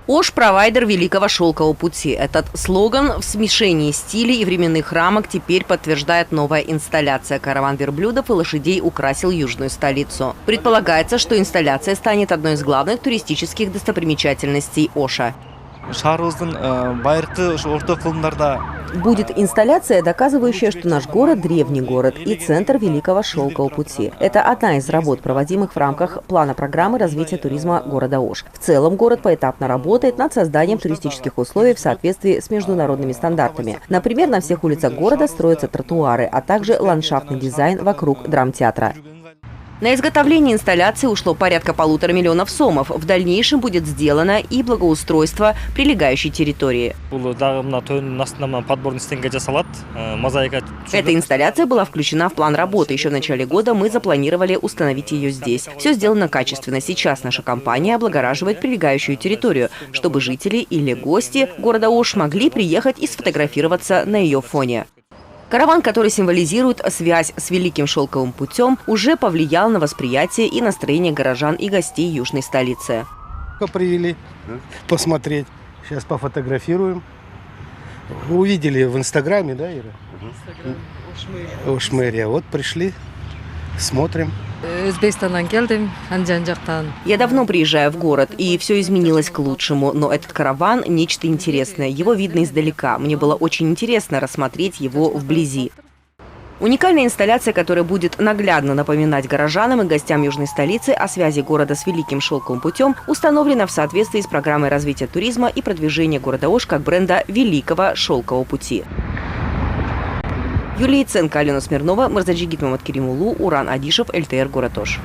Ош – провайдер Великого шелкового пути. Этот слоган в смешении стилей и временных рамок теперь подтверждает новая инсталляция. Караван верблюдов и лошадей украсил южную столицу. Предполагается, что инсталляция станет одной из главных туристических достопримечательностей Оша. Будет инсталляция, доказывающая, что наш город – древний город и центр Великого шелкового пути. Это одна из работ, проводимых в рамках плана программы развития туризма города Ош. В целом город поэтапно работает над созданием туристических условий в соответствии с международными стандартами. Например, на всех улицах города строятся тротуары, а также ландшафтный дизайн вокруг драмтеатра. На изготовление инсталляции ушло порядка 1,5 миллиона сомов. В дальнейшем будет сделано и благоустройство прилегающей территории. Эта инсталляция была включена в план работы. Еще в начале года мы запланировали установить ее здесь. Все сделано качественно. Сейчас наша компания облагораживает прилегающую территорию, чтобы жители или гости города Ош могли приехать и сфотографироваться на ее фоне. Караван, который символизирует связь с Великим шелковым путем, уже повлиял на восприятие и настроение горожан и гостей южной столицы. Привели посмотреть. Сейчас пофотографируем. Увидели в Инстаграме, да, Ира? Ошмерия. Вот пришли, смотрим. Я давно приезжаю в город, и все изменилось к лучшему. Но этот караван – нечто интересное. Его видно издалека. Мне было очень интересно рассмотреть его вблизи. Уникальная инсталляция, которая будет наглядно напоминать горожанам и гостям южной столицы о связи города с Великим шелковым путем, установлена в соответствии с программой развития туризма и продвижения города Ош как бренда Великого шелкового пути. Юлия Ценко, Алена Смирнова, Мырзаджигит Маматкеримулу, Уран Адишев, ЛТР, город Ош.